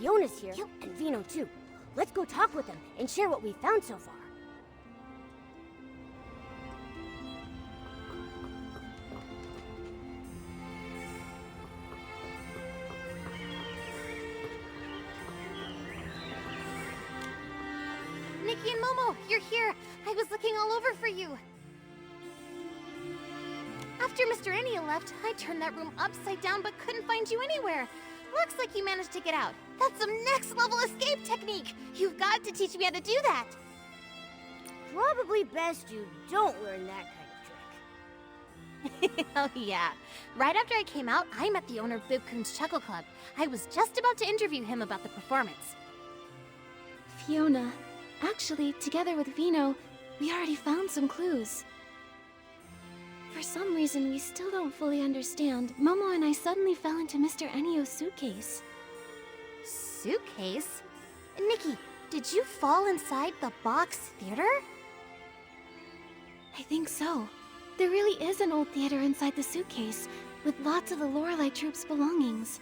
Fiona's here, and Vino too. Let's go talk with them and share what we found so far. Nikki and Momo, you're here! I was looking all over for you! After Mr. Aria left, I turned that room upside down but couldn't find you anywhere. Looks like you managed to get out. That's some next-level escape technique! You've got to teach me how to do that! Probably best you don't learn that kind of trick. Oh yeah. Right after I came out, I met the owner of Bibcoon's Chuckle Club. I was just about to interview him about the performance. Fiona, actually, together with Vino, we already found some clues. For some reason we still don't fully understand, Momo and I suddenly fell into Mr. Ennio's suitcase. Suitcase? Nikki, did you fall inside the box theater? I think so. There really is an old theater inside the suitcase, with lots of the Lorelei Troupe's belongings.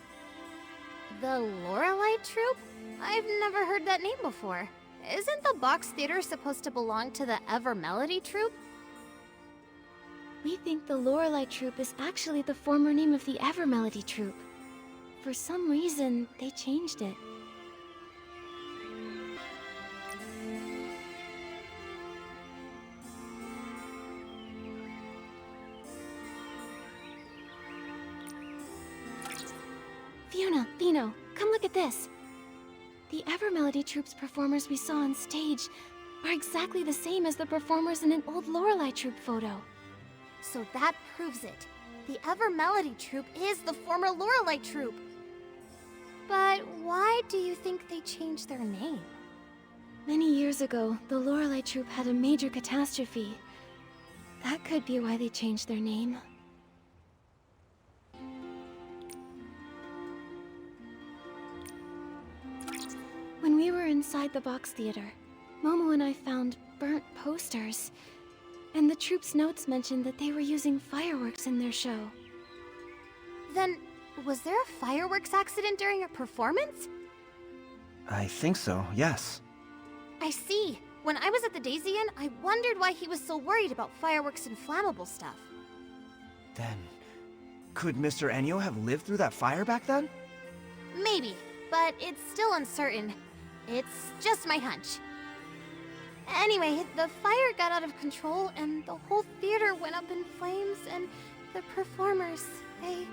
The Lorelei Troupe? I've never heard that name before. Isn't the box theater supposed to belong to the Ever Melody Troupe? We think the Lorelei Troupe is actually the former name of the Ever Melody Troupe. For some reason, they changed it. Fiona, Vino, come look at this. The Ever Melody Troupe's performers we saw on stage are exactly the same as the performers in an old Lorelei Troupe photo. So that proves it. The Ever Melody Troupe is the former Lorelei Troupe. But why do you think they changed their name? Many years ago, the Lorelei Troupe had a major catastrophe. That could be why they changed their name. When we were inside the box theater, Momo and I found burnt posters. And the troupe's notes mentioned that they were using fireworks in their show. Then, was there a fireworks accident during a performance? I think so, yes. I see. When I was at the Daisy Inn, I wondered why he was so worried about fireworks and flammable stuff. Then, could Mr. Ennio have lived through that fire back then? Maybe, but it's still uncertain. It's just my hunch. Anyway, the fire got out of control and the whole theater went up in flames and the performers, they...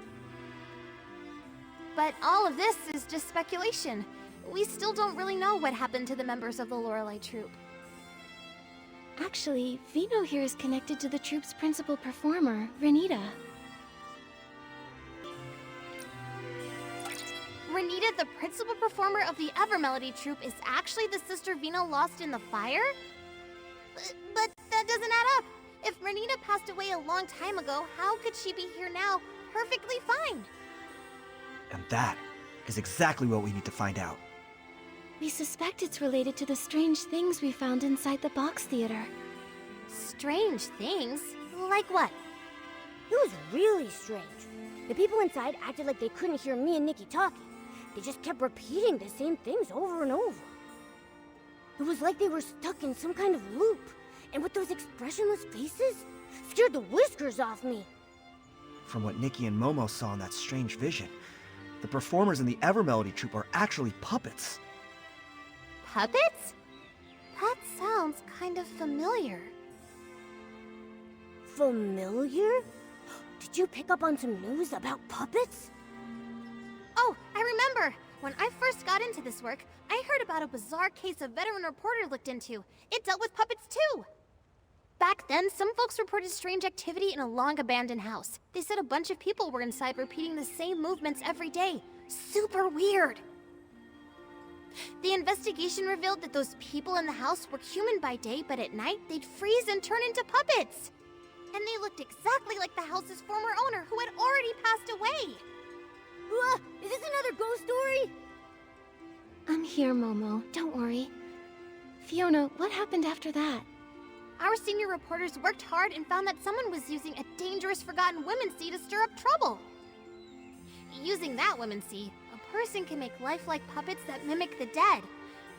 But all of this is just speculation. We still don't really know what happened to the members of the Lorelei Troupe. Actually, Vino here is connected to the troupe's principal performer, Renita. Renita, the principal performer of the Ever Melody Troupe, is actually the sister Vino lost in the fire? But that doesn't add up. If Renita passed away a long time ago, how could she be here now, perfectly fine? And that is exactly what we need to find out. We suspect it's related to the strange things we found inside the box theater. Strange things? Like what? It was really strange. The people inside acted like they couldn't hear me and Nikki talking. They just kept repeating the same things over and over. It was like they were stuck in some kind of loop. And with those expressionless faces, scared the whiskers off me. From what Nikki and Momo saw in that strange vision, the performers in the Ever Melody Troupe are actually puppets. Puppets? That sounds kind of familiar. Familiar? Did you pick up on some news about puppets? Oh, I remember! When I first got into this work, I heard about a bizarre case a veteran reporter looked into. It dealt with puppets too! Back then, some folks reported strange activity in a long-abandoned house. They said a bunch of people were inside repeating the same movements every day. Super weird! The investigation revealed that those people in the house were human by day, but at night, they'd freeze and turn into puppets! And they looked exactly like the house's former owner, who had already passed away! Is this another ghost story? I'm here, Momo. Don't worry. Fiona, what happened after that? Our senior reporters worked hard and found that someone was using a dangerous forgotten women's sea to stir up trouble. Using that women's sea, a person can make lifelike puppets that mimic the dead.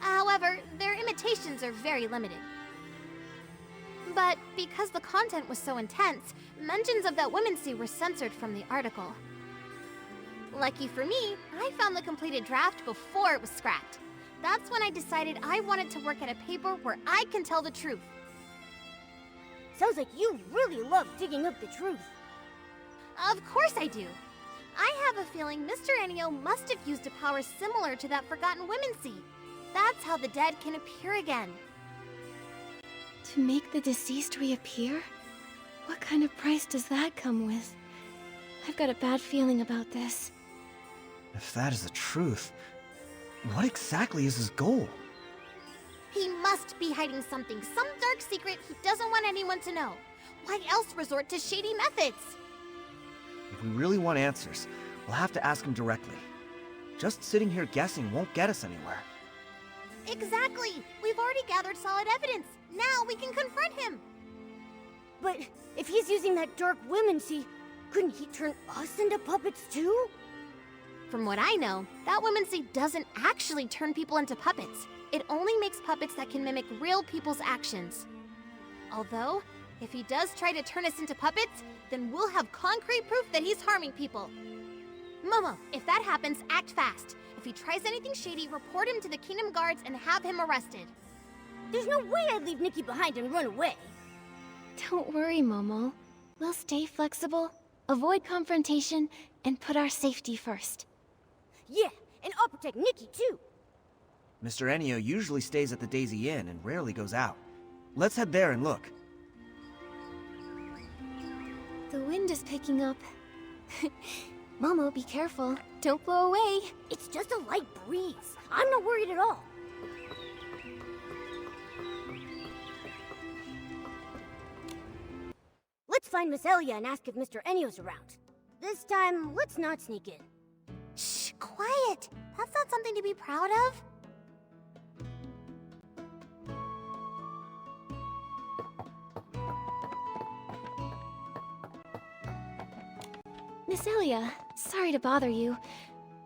However, their imitations are very limited. But because the content was so intense, mentions of that womancy were censored from the article. Lucky for me, I found the completed draft before it was scrapped. That's when I decided I wanted to work at a paper where I can tell the truth. Sounds like you really love digging up the truth. Of course I do. I have a feeling Mr. Enio must have used a power similar to that forgotten womancy. That's how the dead can appear again. To make the deceased reappear? What kind of price does that come with? I've got a bad feeling about this. If that is the truth, what exactly is his goal? He must be hiding something, some dark secret he doesn't want anyone to know. Why else resort to shady methods? If we really want answers, we'll have to ask him directly. Just sitting here guessing won't get us anywhere. Exactly! We've already gathered solid evidence. Now we can confront him! But if he's using that dark womancy, couldn't he turn us into puppets too? From what I know, that womancy doesn't actually turn people into puppets. It only makes puppets that can mimic real people's actions. Although, if he does try to turn us into puppets, then we'll have concrete proof that he's harming people. Momo, if that happens, act fast. If he tries anything shady, report him to the Kingdom Guards and have him arrested. There's no way I'd leave Nikki behind and run away. Don't worry, Momo. We'll stay flexible, avoid confrontation, and put our safety first. Yeah, and I'll protect Nikki too. Mr. Enio usually stays at the Daisy Inn and rarely goes out. Let's head there and look. The wind is picking up. Momo, be careful. Don't blow away. It's just a light breeze. I'm not worried at all. Let's find Miss Aria and ask if Mr. Enio's around. This time, let's not sneak in. Shh, quiet! That's not something to be proud of. Miss Aria, sorry to bother you.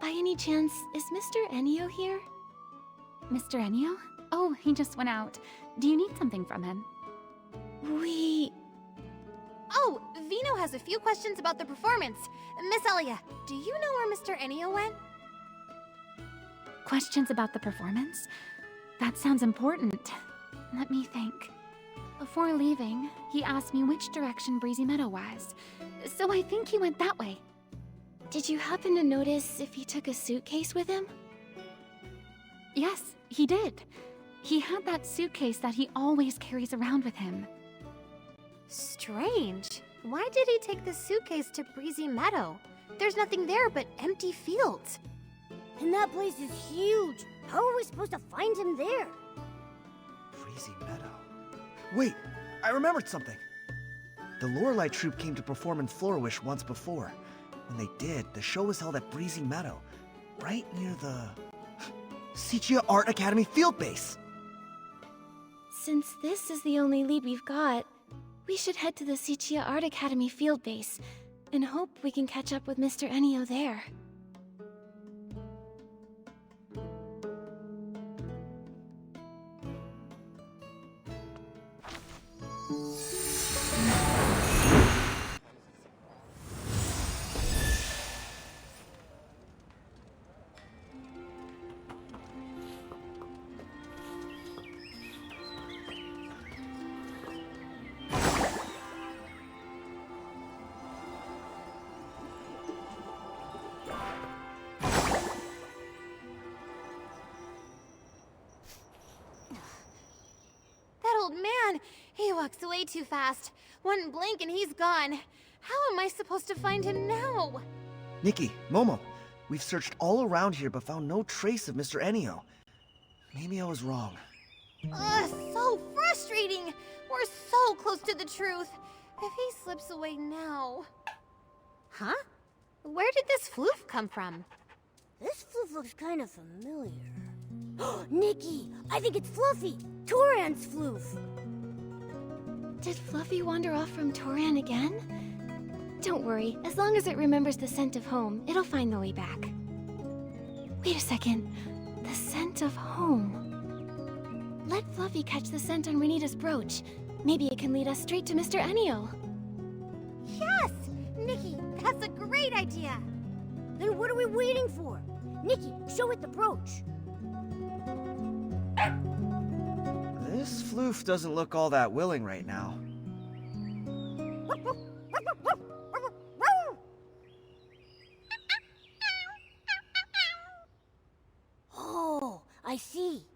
By any chance, is Mr. Enio here? Mr. Enio? Oh, he just went out. Do you need something from him? Oh, Vino has a few questions about the performance. Miss Aria, do you know where Mr. Enio went? Questions about the performance? That sounds important. Let me think. Before leaving, he asked me which direction Breezy Meadow was. So I think he went that way. Did you happen to notice if he took a suitcase with him? Yes, he did. He had that suitcase that he always carries around with him. Strange. Why did he take the suitcase to Breezy Meadow? There's nothing there but empty fields. And that place is huge. How are we supposed to find him there? Breezy Meadow. Wait, I remembered something. The Lorelei troupe came to perform in Flourish once before. When they did, the show was held at Breezy Meadow, right near the Sichia Art Academy field base. Since this is the only lead we've got, we should head to the Sichia Art Academy field base and hope we can catch up with Mr. Enio there. Old man, he walks away too fast. One blink and he's gone. How am I supposed to find him now? Nikki, Momo, we've searched all around here but found no trace of Mr. Enio. Maybe I was wrong. Ugh, so frustrating. We're so close to the truth. If he slips away now... Huh? Where did this floof come from? This floof looks kind of familiar. Nikki, I think it's Fluffy, Toran's floof. Did Fluffy wander off from Toran again? Don't worry, as long as it remembers the scent of home, it'll find the way back. Wait a second. The scent of home. Let Fluffy catch the scent on Renita's brooch. Maybe it can lead us straight to Mr. Enio. Yes! Nikki, that's a great idea! Then what are we waiting for? Nikki, show it the brooch. This floof doesn't look all that willing right now. Oh, I see.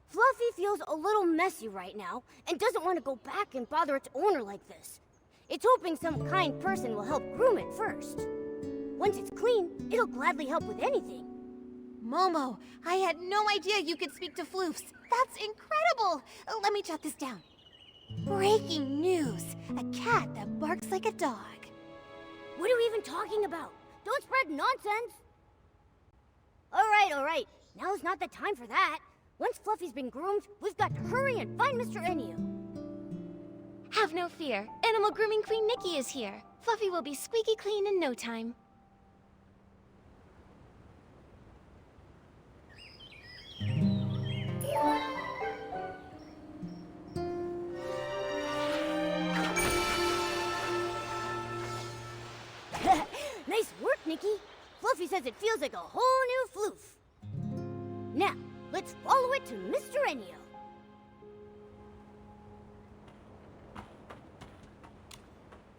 Fluffy feels a little messy right now and doesn't want to go back and bother its owner like this. It's hoping some kind person will help groom it first. Once it's clean, it'll gladly help with anything. Momo, I had no idea you could speak to floofs. That's incredible! Let me jot this down. Breaking news! A cat that barks like a dog. What are we even talking about? Don't spread nonsense! All right. Now's not the time for that. Once Fluffy's been groomed, we've got to hurry and find Mr. Enio. Have no fear. Animal Grooming Queen Nikki is here. Fluffy will be squeaky clean in no time. Nice work, Nikki. Fluffy says it feels like a whole new floof. Now, let's follow it to Mr. Enio.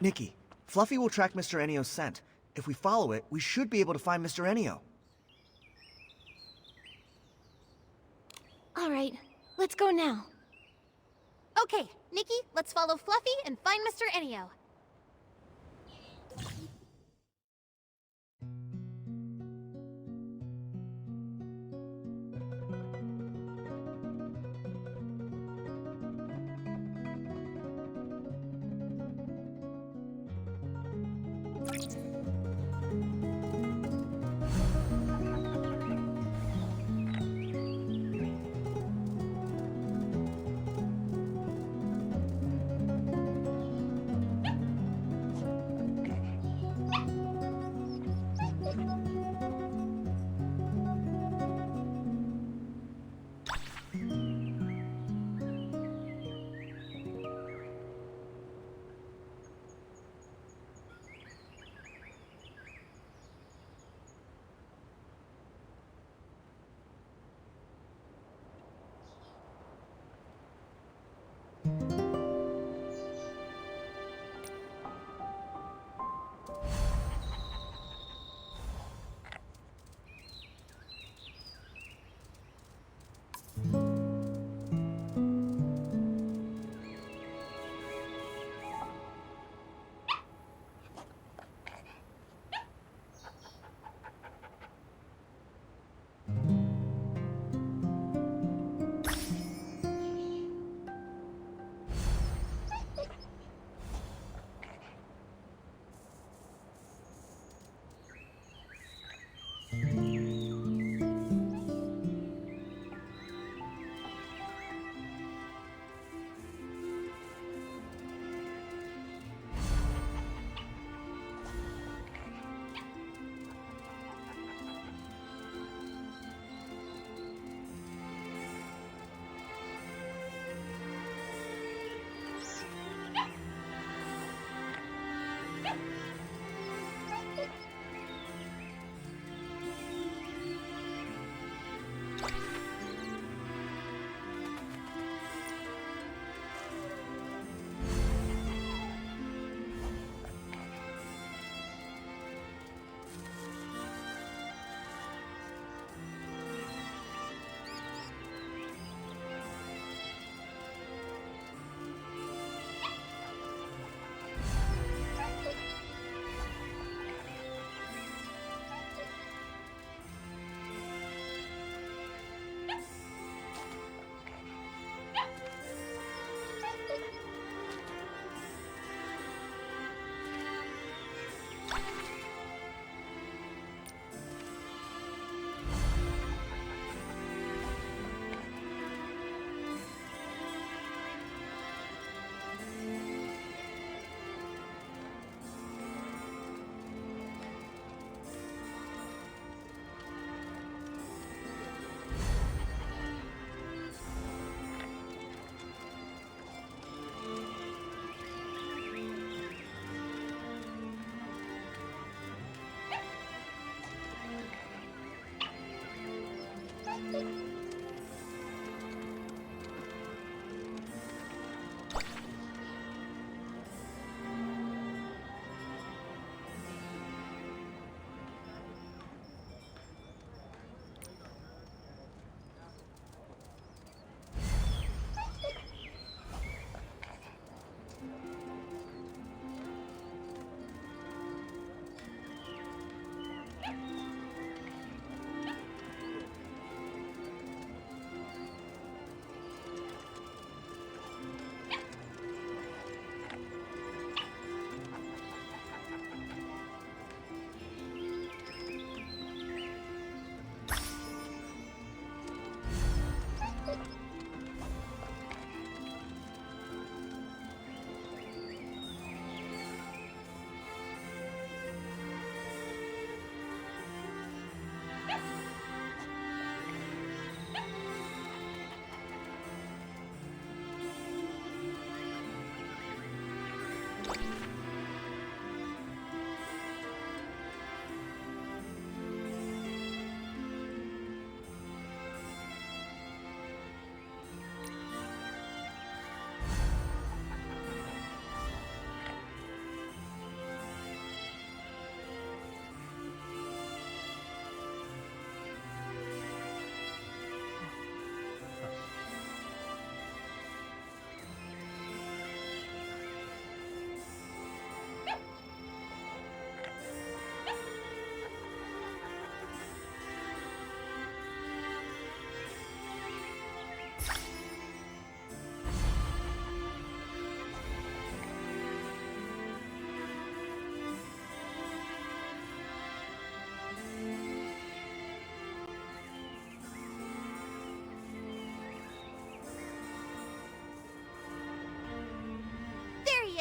Nikki, Fluffy will track Mr. Enio's scent. If we follow it, we should be able to find Mr. Enio. All right, let's go now. Okay, Nikki, let's follow Fluffy and find Mr. Enio.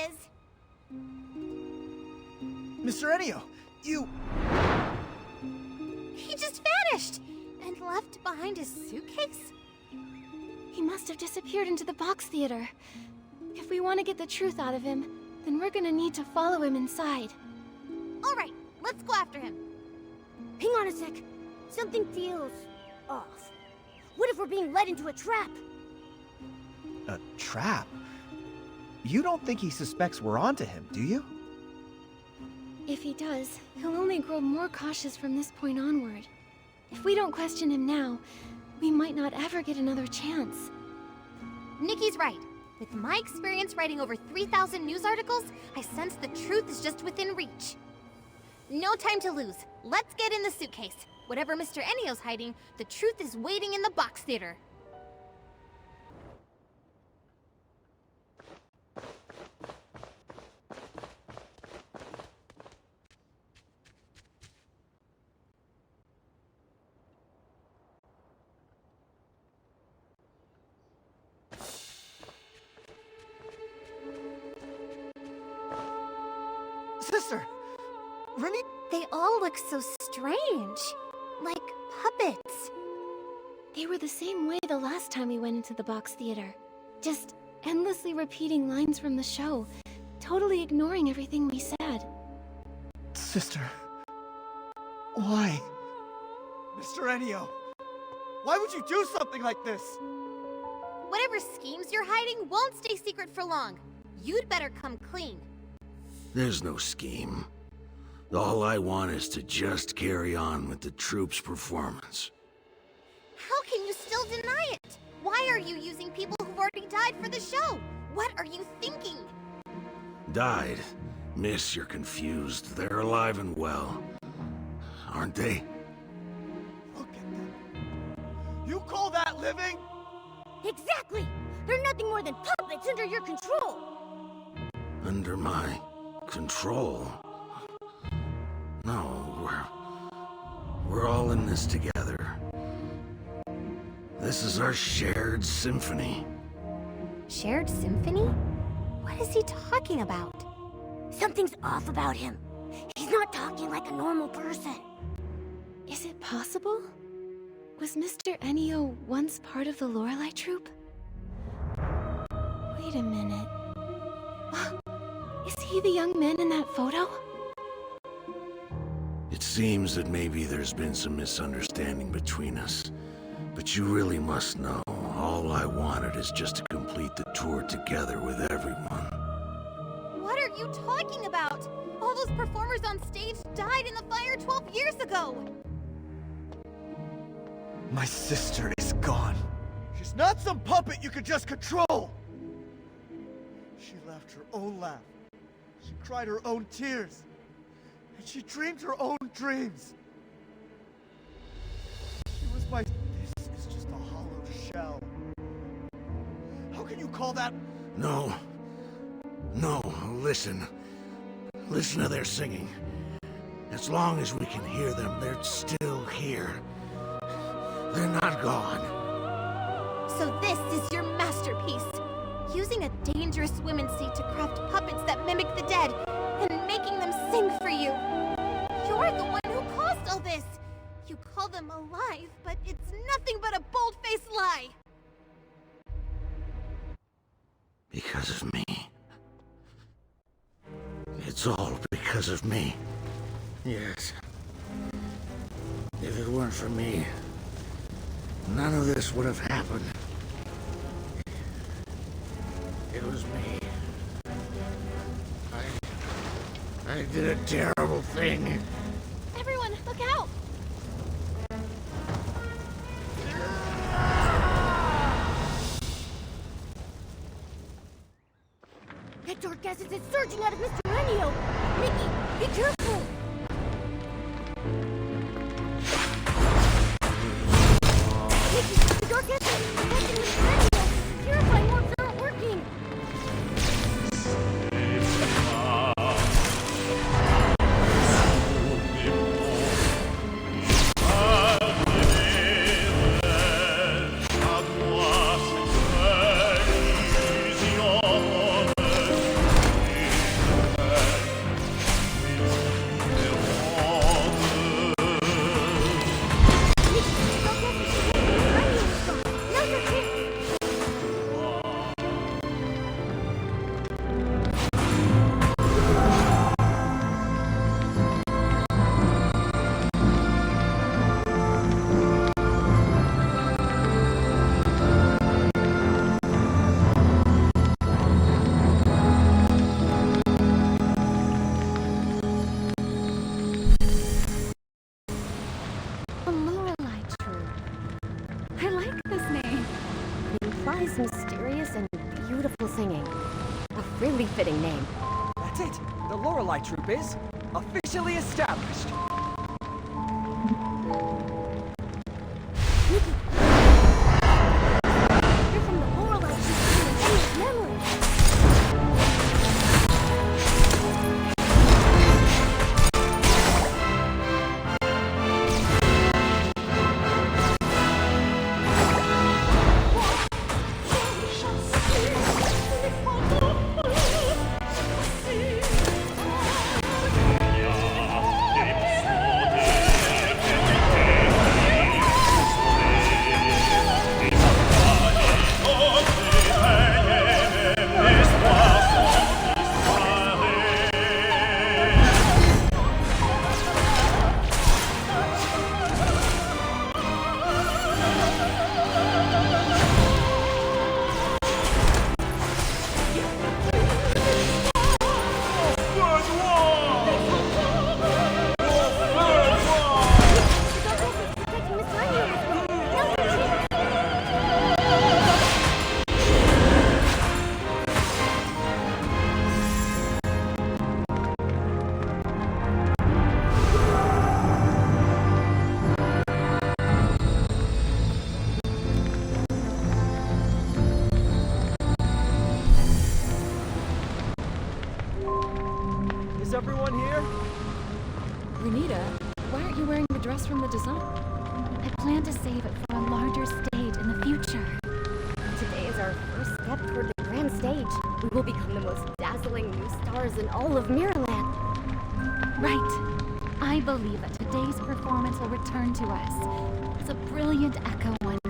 is. Mr. Enio, you... He just vanished and left behind his suitcase? He must have disappeared into the box theater. If we want to get the truth out of him, then we're gonna need to follow him inside. All right, let's go after him. Hang on a sec. Something feels off. What if we're being led into a trap? A trap? You don't think he suspects we're onto him, do you? If he does, he'll only grow more cautious from this point onward. If we don't question him now, we might not ever get another chance. Nikki's right. With my experience writing over 3,000 news articles, I sense the truth is just within reach. No time to lose. Let's get in the suitcase. Whatever Mr. Enio's hiding, the truth is waiting in the box theater. Sister! Remy... They all look so strange. Like puppets. They were the same way the last time we went into the box theater. Just endlessly repeating lines from the show, totally ignoring everything we said. Sister... Why? Mr. Enio! Why would you do something like this? Whatever schemes you're hiding won't stay secret for long. You'd better come clean. There's no scheme. All I want is to just carry on with the troupe's performance. How can you still deny it? Why are you using people who've already died for the show? What are you thinking? Died? Miss, you're confused. They're alive and well. Aren't they? Look at them. You call that living? Exactly! They're nothing more than puppets under your control! Under my control? No, we're all in this together. This is our shared symphony. Shared symphony? What is he talking about? Something's off about him. He's not talking like a normal person. Is it possible? Was Mr. Enio once part of the Lorelei troupe? Wait a minute. Is he the young man in that photo? It seems that maybe there's been some misunderstanding between us. But you really must know, all I wanted is just to complete the tour together with everyone. What are you talking about? All those performers on stage died in the fire 12 years ago! My sister is gone. She's not some puppet you could just control! She left her own laugh. She cried her own tears. And she dreamed her own dreams. She was my... This is just a hollow shell. How can you call that... No. No, listen. Listen to their singing. As long as we can hear them, they're still here. They're not gone. So this is your masterpiece. Using a dangerous women's seat to craft puppets that mimic the dead, and making them sing for you. You're the one who caused all this. You call them alive, but it's nothing but a bold-faced lie. Because of me. It's all because of me. Yes. If it weren't for me, none of this would have happened. It was me. I did a terrible thing. Everyone, look out! That dark acid is surging out of Mr. Enio! Nikki, be careful! Nikki, the dark acid is affecting Mr. Enio! Purifying orbs aren't working! and beautiful singing. A really fitting name. That's it. The Lorelei Troupe is officially established. Nikki! You're from the Lorelei Troupe in Annie's memory! Is everyone here? Renita, why aren't you wearing the dress from the design? I plan to save it for a larger stage in the future. Today is our first step toward the grand stage. We will become the most dazzling new stars in all of Mirrorland. Right. I believe that today's performance will return to us as a brilliant echo one day.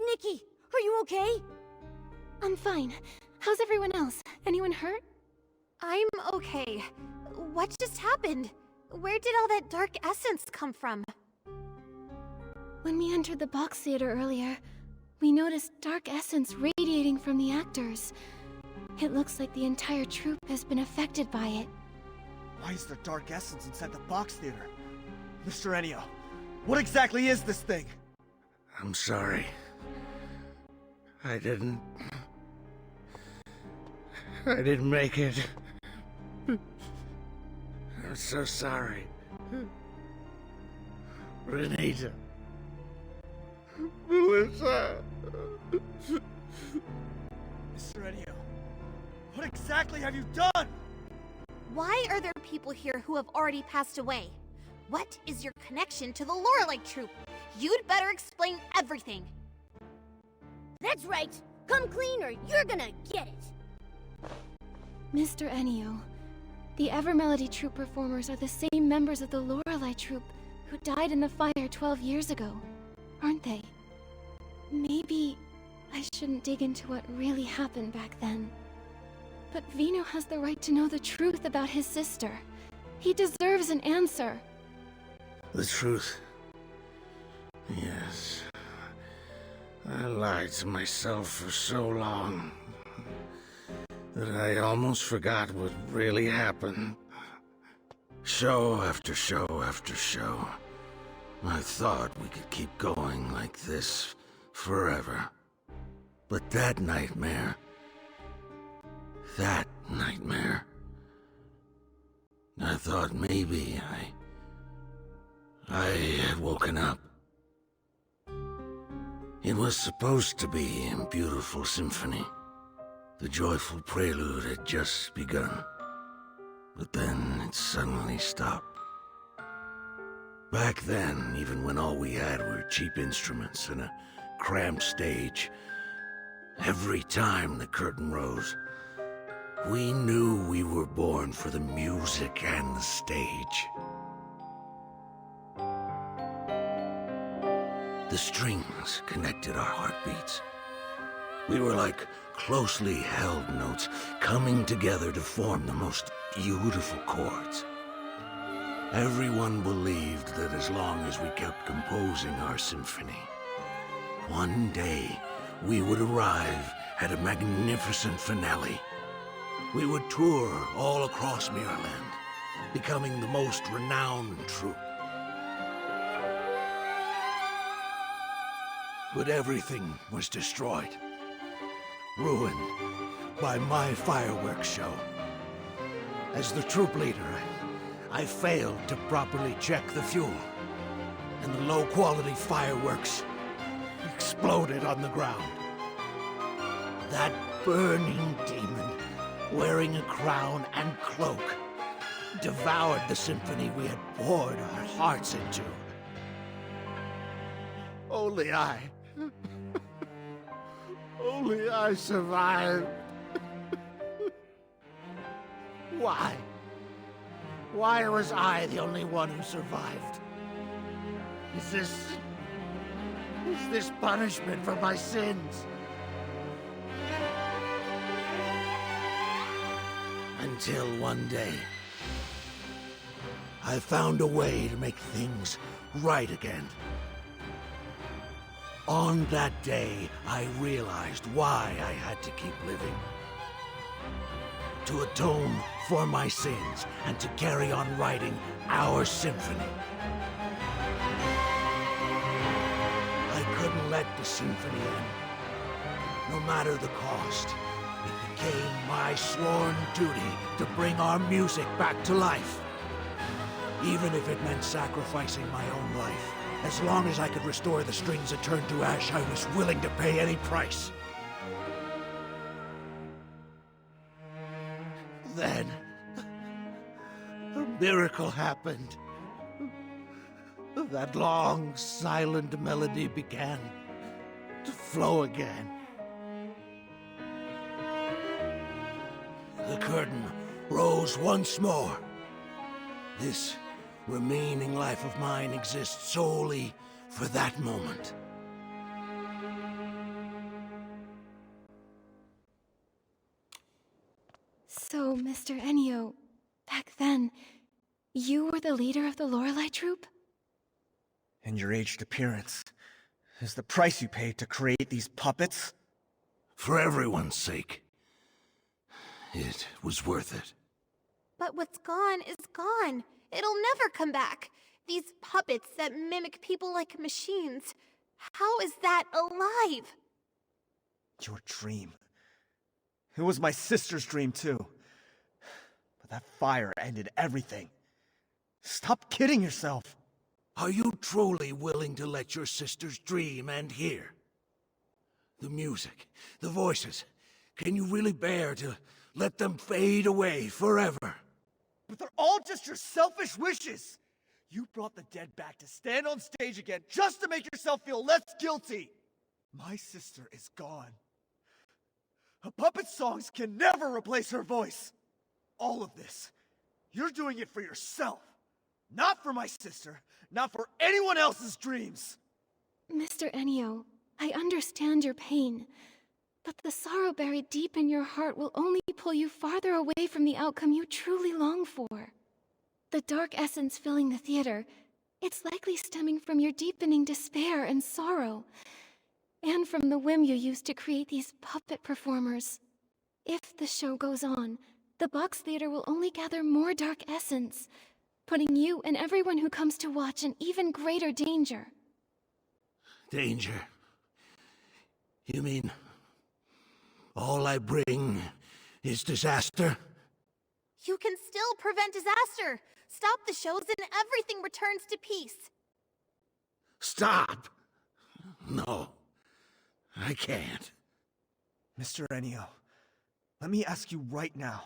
Nikki, are you okay? I'm fine. How's everyone else? Anyone hurt? I'm okay. What just happened? Where did all that dark essence come from? When we entered the box theater earlier, we noticed dark essence radiating from the actors. It looks like the entire troupe has been affected by it. Why is there dark essence inside the box theater? Mr. Ennio, what exactly is this thing? I'm sorry. I didn't make it. I'm so sorry. Renita. Melissa. Mr. Ennio, what exactly have you done? Why are there people here who have already passed away? What is your connection to the Lorelei Troupe? You'd better explain everything. That's right. Come clean or you're gonna get it. Mr. Ennio, the Evermelody Troupe performers are the same members of the Lorelei Troupe who died in the fire 12 years ago, aren't they? Maybe I shouldn't dig into what really happened back then. But Vino has the right to know the truth about his sister. He deserves an answer. The truth? Yes. I lied to myself for so long that I almost forgot what really happened. Show after show after show. I thought we could keep going like this forever. But that nightmare... I thought maybe I had woken up. It was supposed to be a beautiful symphony. The joyful prelude had just begun. But then it suddenly stopped. Back then, even when all we had were cheap instruments and a cramped stage, every time the curtain rose, we knew we were born for the music and the stage. The strings connected our heartbeats. We were like closely held notes coming together to form the most beautiful chords. Everyone believed that as long as we kept composing our symphony, one day we would arrive at a magnificent finale. We would tour all across Mirrorland, becoming the most renowned troupe. But everything was destroyed, ruined by my fireworks show. As the troop leader, I failed to properly check the fuel, and the low-quality fireworks exploded on the ground. That burning demon, wearing a crown and cloak, devoured the symphony we had poured our hearts into. Only I survived. Why? Why was I the only one who survived? Is this punishment for my sins? Until one day, I found a way to make things right again. On that day, I realized why I had to keep living. To atone for my sins and to carry on writing our symphony. I couldn't let the symphony end. No matter the cost, it became my sworn duty to bring our music back to life. Even if it meant sacrificing my own life. As long as I could restore the strings that turned to ash, I was willing to pay any price. Then, a miracle happened. That long, silent melody began to flow again. The curtain rose once more. This remaining life of mine exists solely for that moment. So, Mr. Ennio, back then, you were the leader of the Lorelei troupe? And your aged appearance is the price you paid to create these puppets? For everyone's sake, it was worth it. But what's gone is gone. It'll never come back. These puppets that mimic people like machines. How is that alive? Your dream. It was my sister's dream, too. But that fire ended everything. Stop kidding yourself. Are you truly willing to let your sister's dream end here? The music, the voices, can you really bear to let them fade away forever? But they're all just your selfish wishes. You brought the dead back to stand on stage again just to make yourself feel less guilty. My sister is gone. A puppet songs can never replace her voice. All of this, you're doing it for yourself. Not for my sister, not for anyone else's dreams. Mr. Ennio, I understand your pain, But the sorrow buried deep in your heart will only pull you farther away from the outcome you truly long for. The dark essence filling the theater, it's likely stemming from your deepening despair and sorrow, and from the whim you used to create these puppet performers. If the show goes on, the box theater will only gather more dark essence, putting you and everyone who comes to watch in even greater danger. Danger? You mean all I bring is disaster? You can still prevent disaster. Stop the shows and everything returns to peace. Stop! No, I can't. Mr. Enio, let me ask you right now.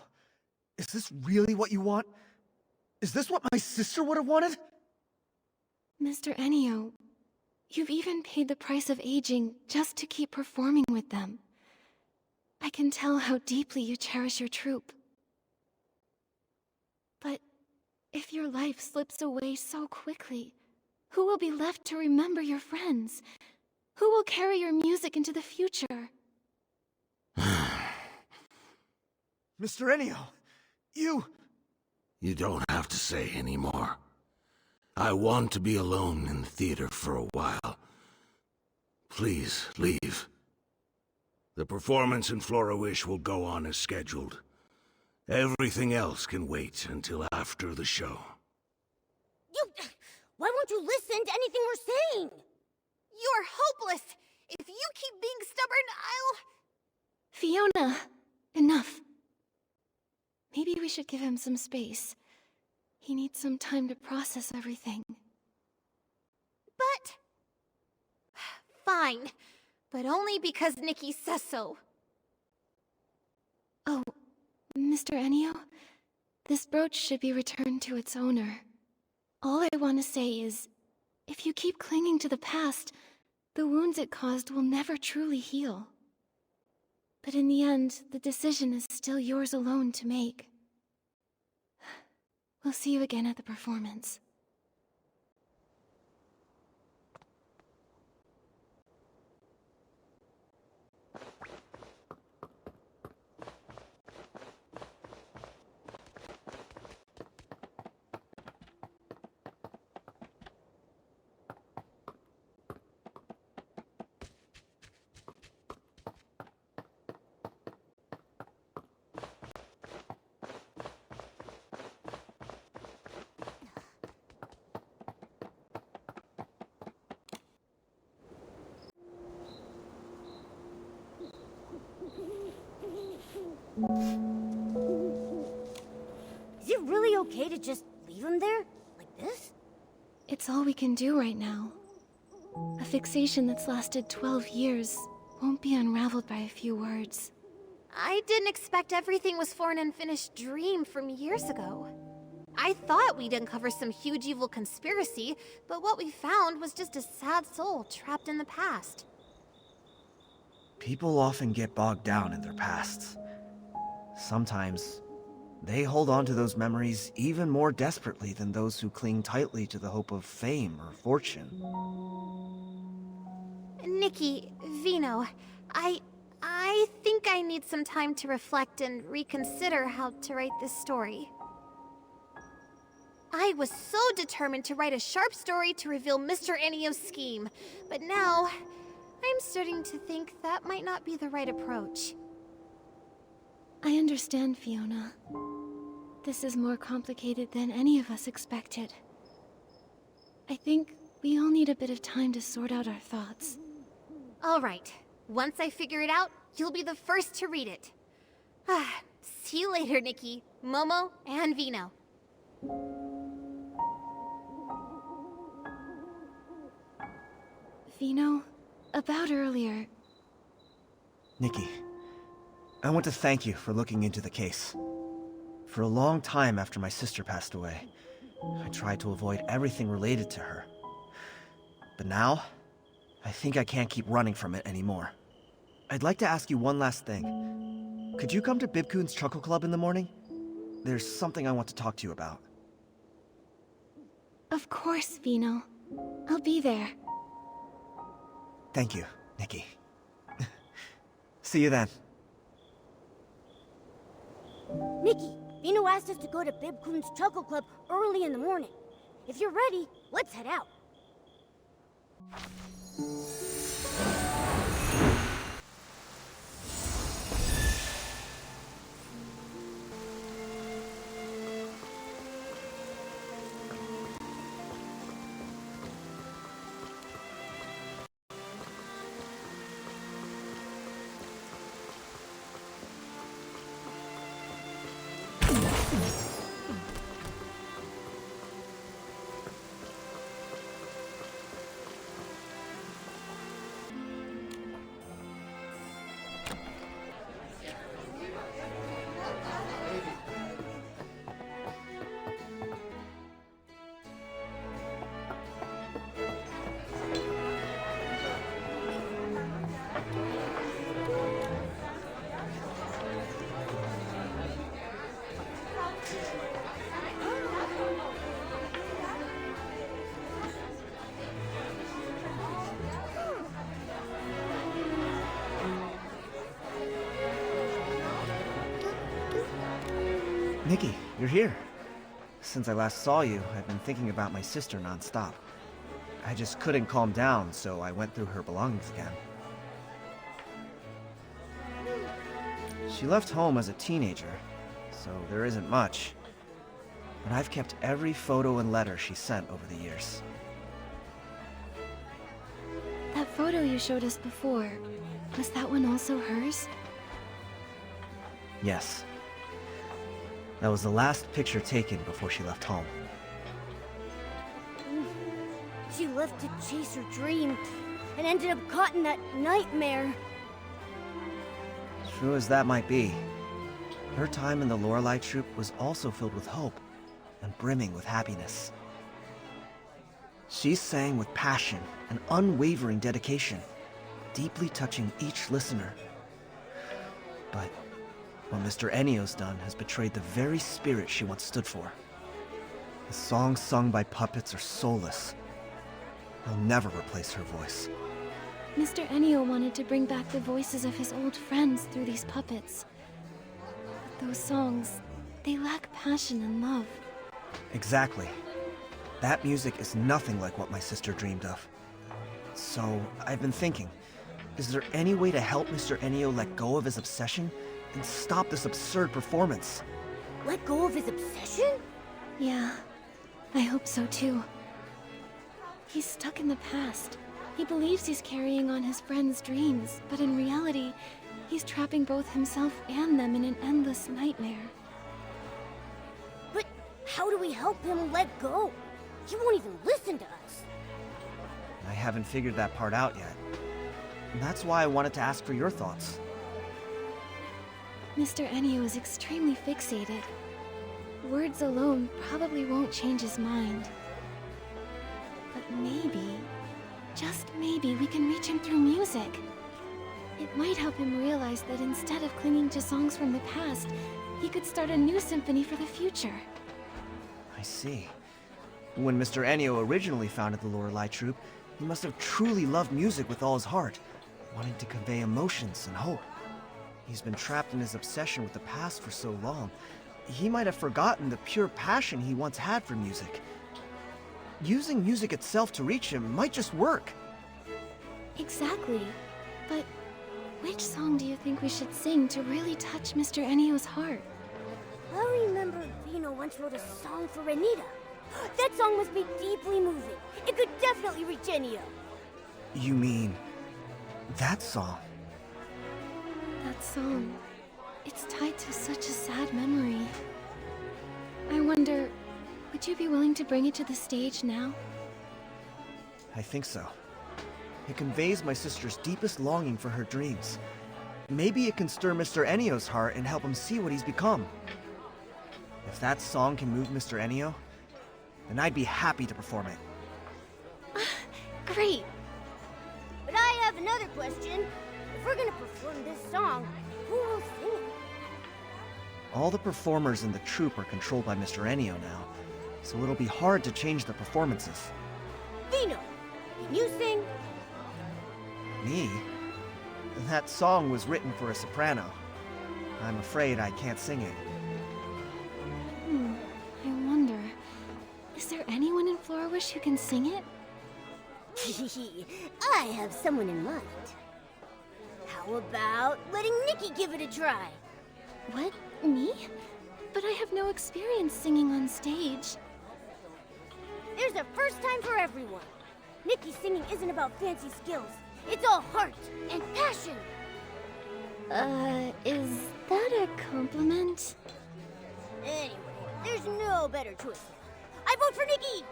Is this really what you want? Is this what my sister would have wanted? Mr. Enio, you've even paid the price of aging just to keep performing with them. I can tell how deeply you cherish your troupe. But if your life slips away so quickly, who will be left to remember your friends? Who will carry your music into the future? Mr. Enio, you... You don't have to say any more. I want to be alone in the theater for a while. Please, leave. The performance in Flourish will go on as scheduled. Everything else can wait until after the show. Why won't you listen to anything we're saying? You're hopeless. If you keep being stubborn, Fiona, enough. Maybe we should give him some space. He needs some time to process everything. But... Fine. But only because Nikki says so. Oh, Mr. Enio, this brooch should be returned to its owner. All I want to say is, if you keep clinging to the past, the wounds it caused will never truly heal. But in the end, the decision is still yours alone to make. We'll see you again at the performance. Is it really okay to just leave him there? Like this? It's all we can do right now. A fixation that's lasted 12 years won't be unraveled by a few words. I didn't expect everything was for an unfinished dream from years ago. I thought we'd uncover some huge evil conspiracy, but what we found was just a sad soul trapped in the past. People often get bogged down in their pasts. Sometimes, they hold on to those memories even more desperately than those who cling tightly to the hope of fame or fortune. Nikki, Vino, I think I need some time to reflect and reconsider how to write this story. I was so determined to write a sharp story to reveal Mr. Enio's scheme, but now I'm starting to think that might not be the right approach. I understand, Fiona. This is more complicated than any of us expected. I think we all need a bit of time to sort out our thoughts. All right. Once I figure it out, you'll be the first to read it. See you later, Nikki, Momo, and Vino. Vino, about earlier... Nikki, I want to thank you for looking into the case. For a long time after my sister passed away, I tried to avoid everything related to her. But now, I think I can't keep running from it anymore. I'd like to ask you one last thing. Could you come to Bibcoon's Chuckle Club in the morning? There's something I want to talk to you about. Of course, Vino. I'll be there. Thank you, Nikki. See you then. Nikki, Vino asked us to go to Bib Kun's Chuckle Club early in the morning. If you're ready, let's head out. Nikki, you're here. Since I last saw you, I've been thinking about my sister nonstop. I just couldn't calm down, so I went through her belongings again. She left home as a teenager, so there isn't much. But I've kept every photo and letter she sent over the years. That photo you showed us before, was that one also hers? Yes. That was the last picture taken before she left home. She left to chase her dream and ended up caught in that nightmare. True as that might be, her time in the Lorelei troupe was also filled with hope and brimming with happiness. She sang with passion and unwavering dedication, deeply touching each listener. But what Mr. Enio's done has betrayed the very spirit she once stood for. The songs sung by puppets are soulless. They'll never replace her voice. Mr. Enio wanted to bring back the voices of his old friends through these puppets. But those songs, they lack passion and love. Exactly. That music is nothing like what my sister dreamed of. So, I've been thinking, is there any way to help Mr. Enio let go of his obsession and stop this absurd performance? Let go of his obsession? Yeah, I hope so too. He's stuck in the past. He believes he's carrying on his friends' dreams, but in reality, he's trapping both himself and them in an endless nightmare. But how do we help him let go? He won't even listen to us. I haven't figured that part out yet. And that's why I wanted to ask for your thoughts. Mr. Enio is extremely fixated. Words alone probably won't change his mind. But maybe, just maybe, we can reach him through music. It might help him realize that instead of clinging to songs from the past, he could start a new symphony for the future. I see. When Mr. Enio originally founded the Lorelei troupe, he must have truly loved music with all his heart, wanting to convey emotions and hope. He's been trapped in his obsession with the past for so long, he might have forgotten the pure passion he once had for music. Using music itself to reach him might just work. Exactly. But which song do you think we should sing to really touch Mr. Enio's heart? I remember Vino once wrote a song for Renita. That song must be deeply moving. It could definitely reach Enio. You mean that song? That song. It's tied to such a sad memory. I wonder, would you be willing to bring it to the stage now? I think so. It conveys my sister's deepest longing for her dreams. Maybe it can stir Mr. Enio's heart and help him see what he's become. If that song can move Mr. Enio, then I'd be happy to perform it. Great! But I have another question. If we're gonna perform this song, who will sing it? All the performers in the troupe are controlled by Mr. Enio now, so it'll be hard to change the performances. Vino, can you sing? Me? That song was written for a soprano. I'm afraid I can't sing it. I wonder, is there anyone in Florawish who can sing it? I have someone in mind. How about letting Nikki give it a try? What? Me? But I have no experience singing on stage. There's a first time for everyone. Nikki's singing isn't about fancy skills. It's all heart and passion. Is that a compliment? Anyway, there's no better choice now. I vote for Nikki!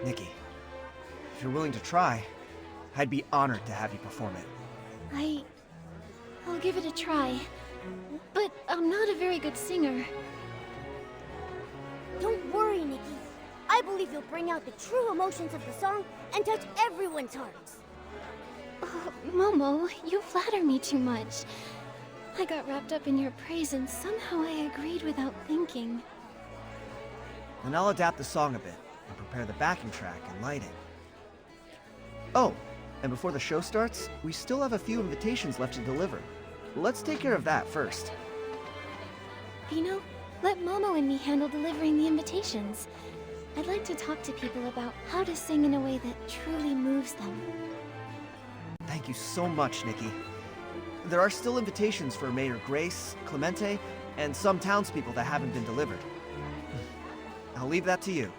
Nikki, if you're willing to try, I'd be honored to have you perform it. I'll give it a try. But I'm not a very good singer. Don't worry, Nikki. I believe you'll bring out the true emotions of the song and touch everyone's hearts. Oh, Momo, you flatter me too much. I got wrapped up in your praise and somehow I agreed without thinking. Then I'll adapt the song a bit and prepare the backing track and lighting. Oh, and before the show starts, we still have a few invitations left to deliver. Let's take care of that first. Vino, let Momo and me handle delivering the invitations. I'd like to talk to people about how to sing in a way that truly moves them. Thank you so much, Nikki. There are still invitations for Mayor Grace, Clemente, and some townspeople that haven't been delivered. I'll leave that to you.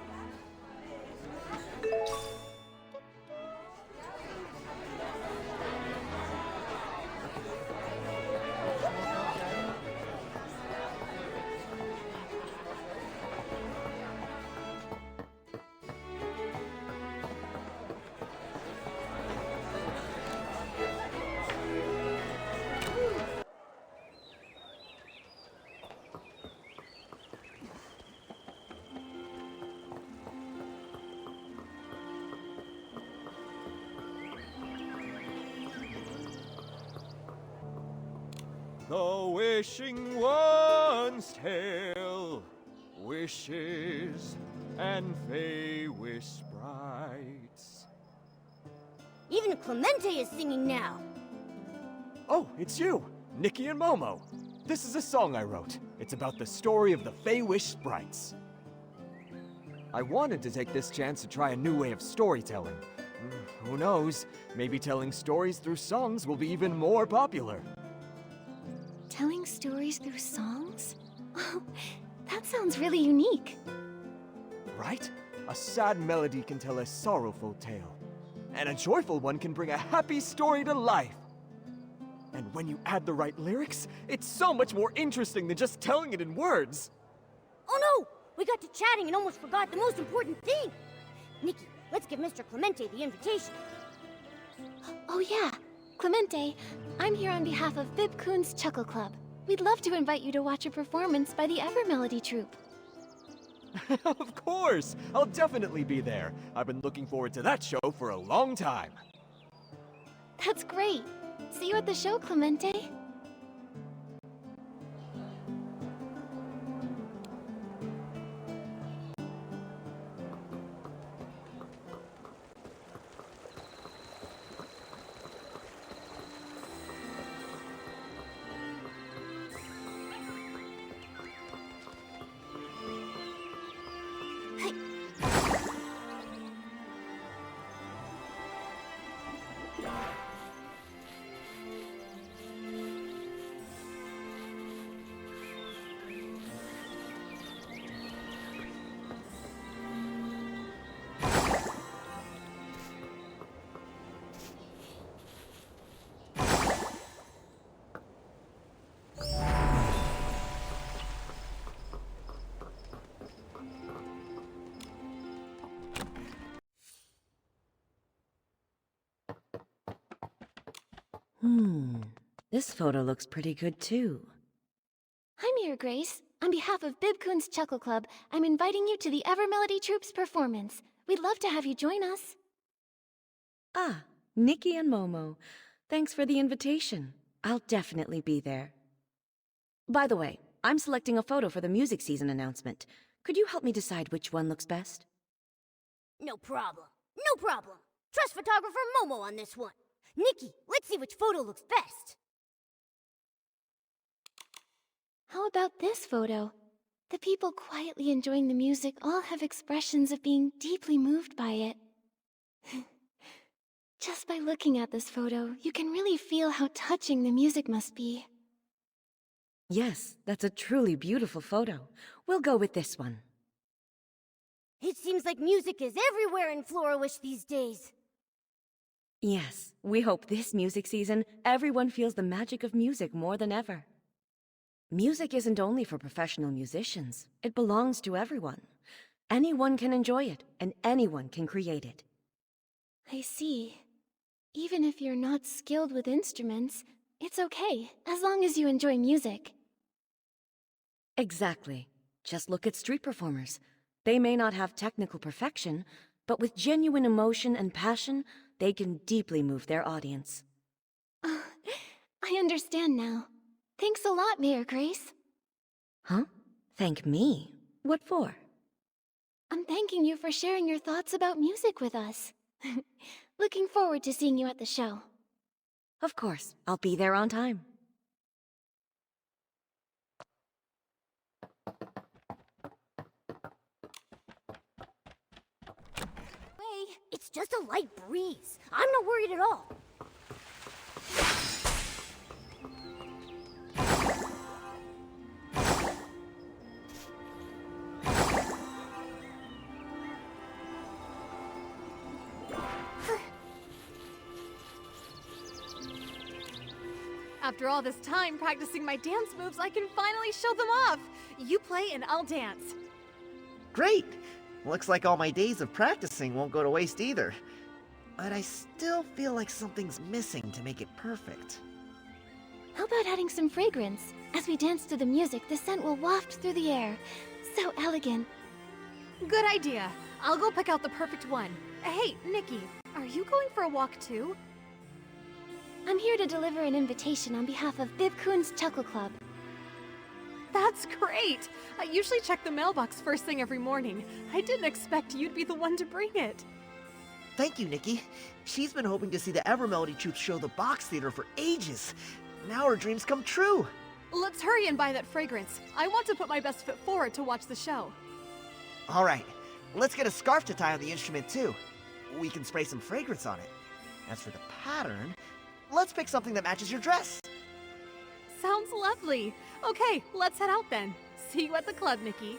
The wishing one's tale, wishes and fey-wish sprites. Even Clemente is singing now. Oh, it's you, Nikki and Momo. This is a song I wrote. It's about the story of the fey-wish sprites. I wanted to take this chance to try a new way of storytelling. Who knows, maybe telling stories through songs will be even more popular. Telling stories through songs? Oh, that sounds really unique. Right? A sad melody can tell a sorrowful tale, and a joyful one can bring a happy story to life. And when you add the right lyrics, it's so much more interesting than just telling it in words. Oh no! We got to chatting and almost forgot the most important thing. Nikki, let's give Mr. Clemente the invitation. Oh yeah, Clemente, I'm here on behalf of Bib Coon's Chuckle Club. We'd love to invite you to watch a performance by the Evermelody Troupe. Of course! I'll definitely be there. I've been looking forward to that show for a long time. That's great. See you at the show, Clemente. This photo looks pretty good too. I'm here, Grace. On behalf of Bib Coon's Chuckle Club, I'm inviting you to the Evermelody Troupe's performance. We'd love to have you join us. Ah, Nikki and Momo. Thanks for the invitation. I'll definitely be there. By the way, I'm selecting a photo for the music season announcement. Could you help me decide which one looks best? No problem. No problem. Trust photographer Momo on this one. Nikki, let's see which photo looks best. How about this photo? The people quietly enjoying the music all have expressions of being deeply moved by it. Just by looking at this photo, you can really feel how touching the music must be. Yes, that's a truly beautiful photo. We'll go with this one. It seems like music is everywhere in Florawish these days. Yes, we hope this music season everyone feels the magic of music more than ever. Music isn't only for professional musicians, it belongs to everyone. Anyone can enjoy it, and anyone can create it. I see. Even if you're not skilled with instruments, it's okay, as long as you enjoy music. Exactly. Just look at street performers. They may not have technical perfection, but with genuine emotion and passion, they can deeply move their audience. I understand now. Thanks a lot, Mayor Grace. Huh? Thank me? What for? I'm thanking you for sharing your thoughts about music with us. Looking forward to seeing you at the show. Of course, I'll be there on time. Hey, it's just a light breeze. I'm not worried at all. After all this time practicing my dance moves, I can finally show them off! You play and I'll dance. Great! Looks like all my days of practicing won't go to waste either. But I still feel like something's missing to make it perfect. How about adding some fragrance? As we dance to the music, the scent will waft through the air. So elegant. Good idea. I'll go pick out the perfect one. Hey, Nikki, are you going for a walk too? I'm here to deliver an invitation on behalf of Bib-kun's Chuckle Club. That's great! I usually check the mailbox first thing every morning. I didn't expect you'd be the one to bring it. Thank you, Nikki. She's been hoping to see the Evermelody Troupe show the box theater for ages. Now her dreams come true. Let's hurry and buy that fragrance. I want to put my best foot forward to watch the show. All right, let's get a scarf to tie on the instrument too. We can spray some fragrance on it. As for the pattern, let's pick something that matches your dress. Sounds lovely. Okay, let's head out then. See you at the club, Nikki.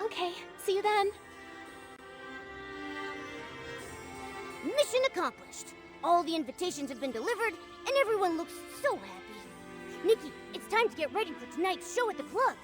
Okay, see you then. Mission accomplished. All the invitations have been delivered, and everyone looks so happy. Nikki, it's time to get ready for tonight's show at the club.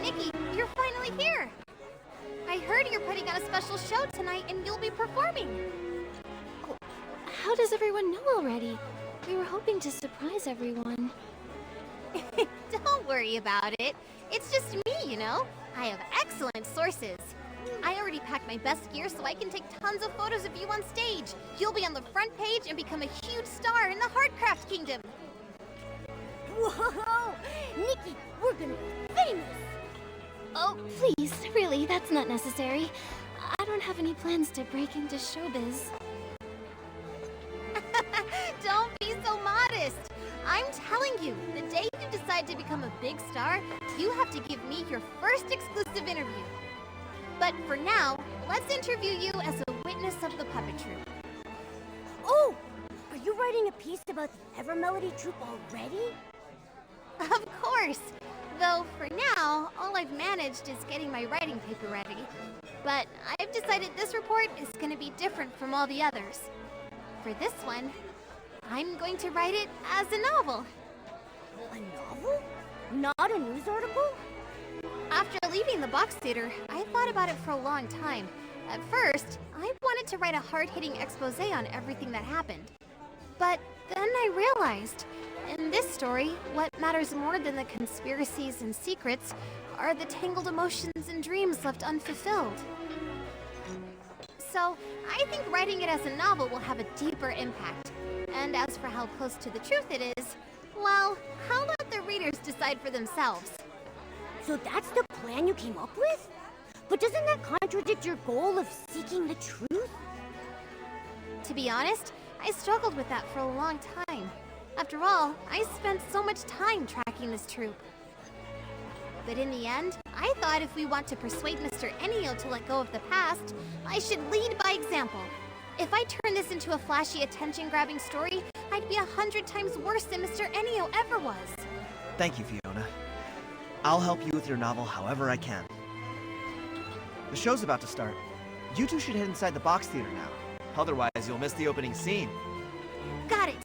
Nikki, you're finally here! I heard you're putting on a special show tonight and you'll be performing. How does everyone know already? We were hoping to surprise everyone. Don't worry about it. It's just me, you know? I have excellent sources. I already packed my best gear so I can take tons of photos of you on stage. You'll be on the front page and become a huge star in the Hardcraft Kingdom. Whoa! Nikki, we're gonna be famous! Oh, please, really, that's not necessary. I don't have any plans to break into showbiz. Don't be so modest. I'm telling you, the day you decide to become a big star, you have to give me your first exclusive interview. But for now, let's interview you as a witness of the puppet troupe. Oh! Are you writing a piece about the Ever Melody troupe already? Of course. Though for now, all I've managed is getting my writing paper ready. But I've decided this report is going to be different from all the others. For this one, I'm going to write it as a novel. A novel? Not a news article? After leaving the box theater, I thought about it for a long time. At first, I wanted to write a hard-hitting expose on everything that happened. But then I realized, in this story, what matters more than the conspiracies and secrets are the tangled emotions and dreams left unfulfilled. So, I think writing it as a novel will have a deeper impact. And as for how close to the truth it is, well, I'll let the readers decide for themselves. So that's the plan you came up with? But doesn't that contradict your goal of seeking the truth? To be honest, I struggled with that for a long time. After all, I spent so much time tracking this troupe. But in the end, I thought if we want to persuade Mr. Enio to let go of the past, I should lead by example. If I turn this into a flashy, attention-grabbing story, I'd be 100 times worse than Mr. Enio ever was. Thank you, Fiona. I'll help you with your novel however I can. The show's about to start. You two should head inside the box theater now. Otherwise, you'll miss the opening scene. Got it!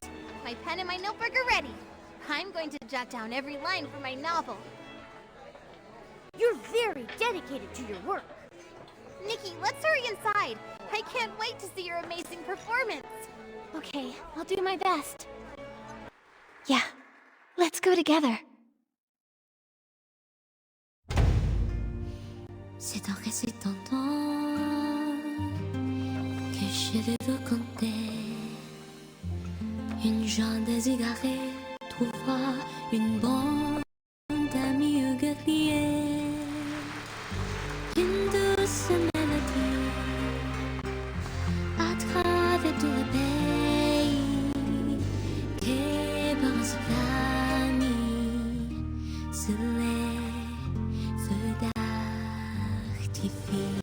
My pen and my notebook are ready. I'm going to jot down every line for my novel. You're very dedicated to your work. Nikki, let's hurry inside. I can't wait to see your amazing performance. Okay, I'll do my best. Yeah, let's go together. C'est en récitant que je vais vous conter. Une jeune désirée trouva une bande d'amis guerriers. Une douce mélodie à travers tout le pays qui pense vanille sous les feux d'artifice.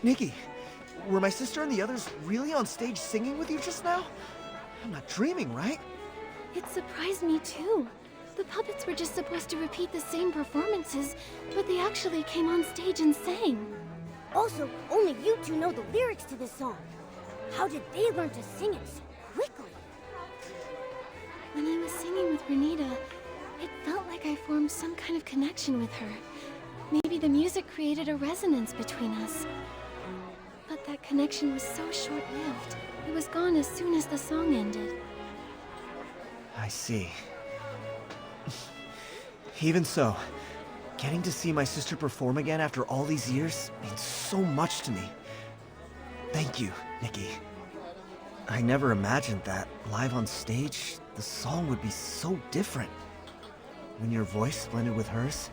Nikki, were my sister and the others really on stage singing with you just now? I'm not dreaming, right? It surprised me too. The puppets were just supposed to repeat the same performances, but they actually came on stage and sang. Also, only you two know the lyrics to this song. How did they learn to sing it so quickly? When I was singing with Renita, it felt like I formed some kind of connection with her. Maybe the music created a resonance between us. But that connection was so short-lived. It was gone as soon as the song ended. I see. Even so, Getting to see my sister perform again after all these years means so much to me. Thank you, Nikki. I never imagined that, live on stage, the song would be so different. When your voice blended with hers,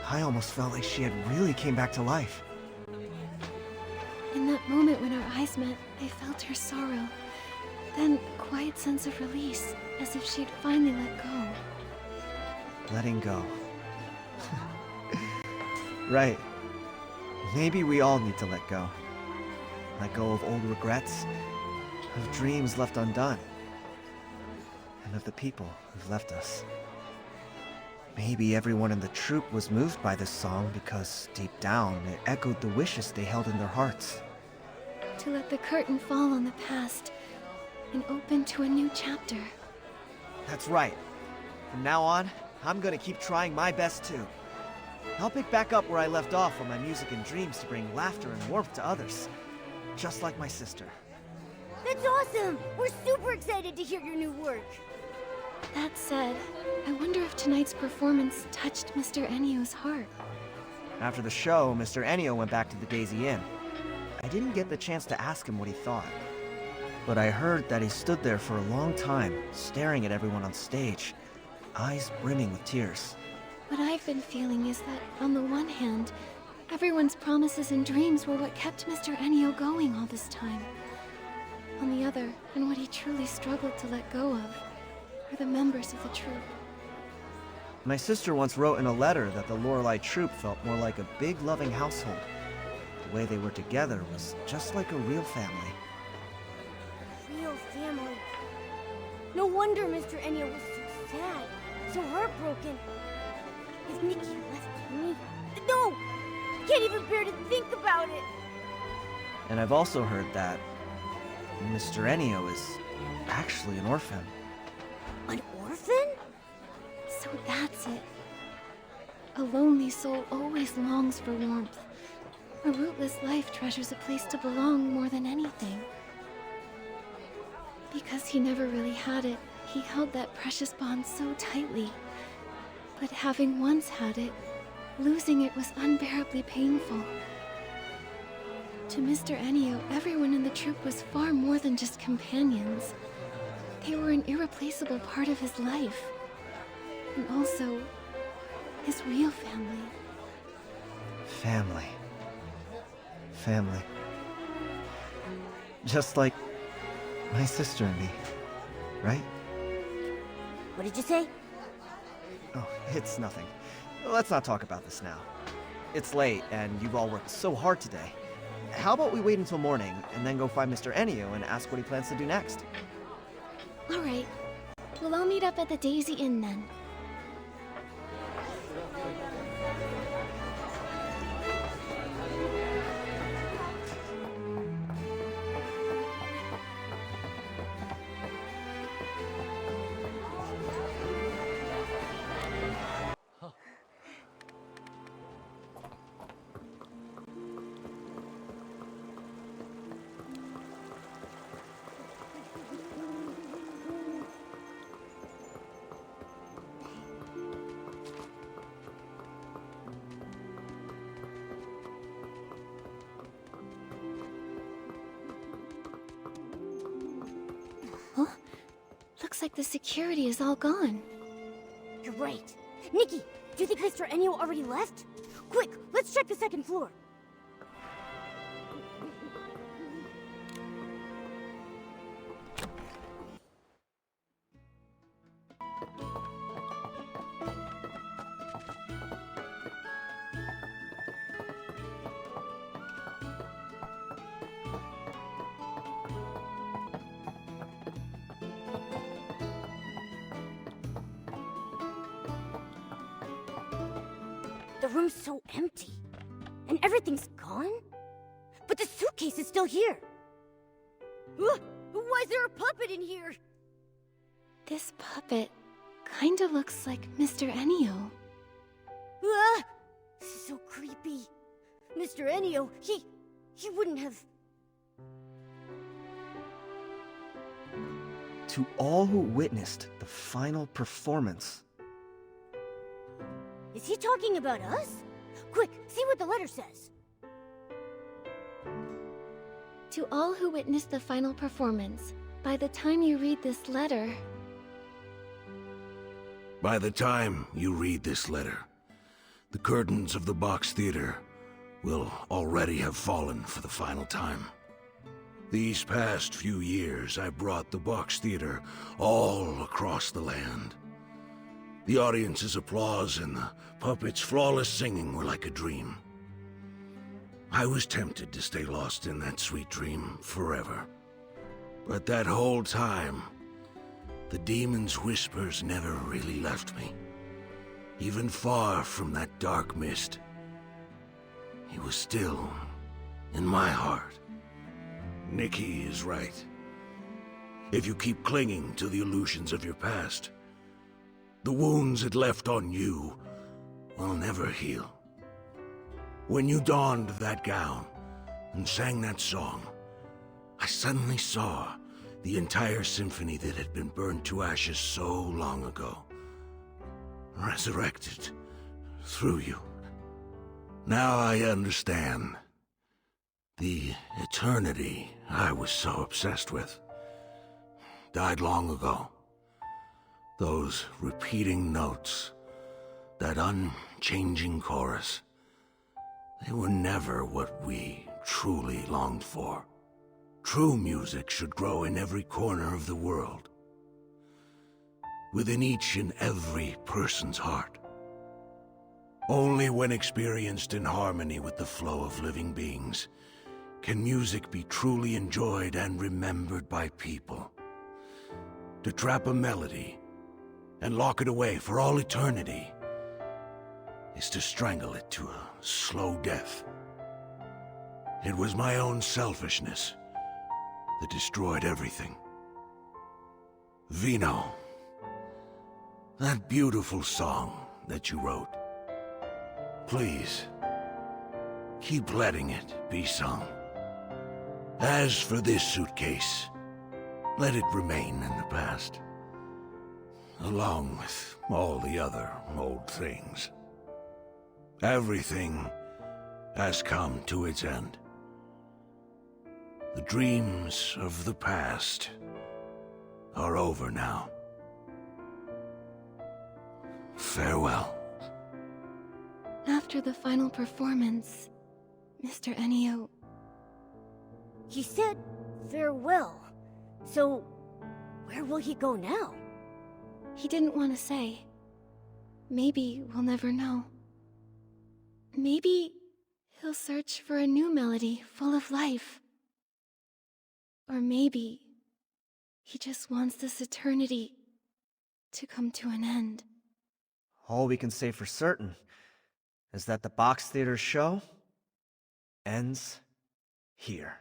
I almost felt like she had really came back to life. In that moment when our eyes met, I felt her sorrow. Then a quiet sense of release, as if she'd finally let go. Letting go. Right. Maybe we all need to let go. Let go of old regrets, of dreams left undone, and of the people who've left us. Maybe everyone in the troupe was moved by this song because, deep down, it echoed the wishes they held in their hearts. To let the curtain fall on the past and open to a new chapter. That's right. From now on, I'm gonna keep trying my best too. I'll pick back up where I left off on my music and dreams to bring laughter and warmth to others. Just like my sister. That's awesome! We're super excited to hear your new work. That said, I wonder if tonight's performance touched Mr. Ennio's heart. After the show, Mr. Ennio went back to the Daisy Inn. I didn't get the chance to ask him what he thought. But I heard that he stood there for a long time, staring at everyone on stage, eyes brimming with tears. What I've been feeling is that, on the one hand, everyone's promises and dreams were what kept Mr. Ennio going all this time. On the other, and what he truly struggled to let go of, are the members of the troupe. My sister once wrote in a letter that the Lorelei troupe felt more like a big, loving household. The way they were together was just like a real family. Real family. No wonder Mr. Ennio was so sad, so heartbroken. If Nikki left me... No! Can't even bear to think about it! And I've also heard that Mr. Ennio is actually an orphan. An orphan? So that's it. A lonely soul always longs for warmth. A rootless life treasures a place to belong more than anything. Because he never really had it, he held that precious bond so tightly. But having once had it, losing it was unbearably painful. To Mr. Ennio, everyone in the troupe was far more than just companions. They were an irreplaceable part of his life. And also, his real family. Family. Family. Just like my sister and me, right? What did you say? Oh, it's nothing. Let's not talk about this now. It's late, and you've all worked so hard today. How about we wait until morning, and then go find Mr. Ennio and ask what he plans to do next? All right. We'll all meet up at the Daisy Inn then. Looks like the security is all gone. You're right. Nikki, do you think Mr. Ennio already left? Quick, let's check the second floor. The room's so empty. And everything's gone? But the suitcase is still here. Why is there a puppet in here? This puppet kinda looks like Mr. Ennio. This is so creepy. Mr. Ennio, he wouldn't have... To all who witnessed the final performance, Is he talking about us? Quick, see what the letter says. To all who witnessed the final performance, by the time you read this letter... By the time you read this letter, the curtains of the Box Theater will already have fallen for the final time. These past few years, I brought the Box Theater all across the land. The audience's applause and the puppets' flawless singing were like a dream. I was tempted to stay lost in that sweet dream forever. But that whole time, the demon's whispers never really left me. Even far from that dark mist, he was still in my heart. Nikki is right. If you keep clinging to the illusions of your past, the wounds it left on you will never heal. When you donned that gown and sang that song, I suddenly saw the entire symphony that had been burned to ashes so long ago, resurrected through you. Now I understand. The eternity I was so obsessed with died long ago. Those repeating notes, that unchanging chorus, they were never what we truly longed for. True music should grow in every corner of the world, within each and every person's heart. Only when experienced in harmony with the flow of living beings can music be truly enjoyed and remembered by people. To trap a melody and lock it away for all eternity is to strangle it to a slow death. It was my own selfishness that destroyed everything. Vino, that beautiful song that you wrote, please, keep letting it be sung. As for this suitcase, let it remain in the past, along with all the other old things. Everything has come to its end. The dreams of the past are over now. Farewell. After the final performance, Mr. Ennio... He said farewell. So, where will he go now? He didn't want to say. Maybe we'll never know. Maybe he'll search for a new melody full of life. Or maybe he just wants this eternity to come to an end. All we can say for certain is that the Box Theater show ends here.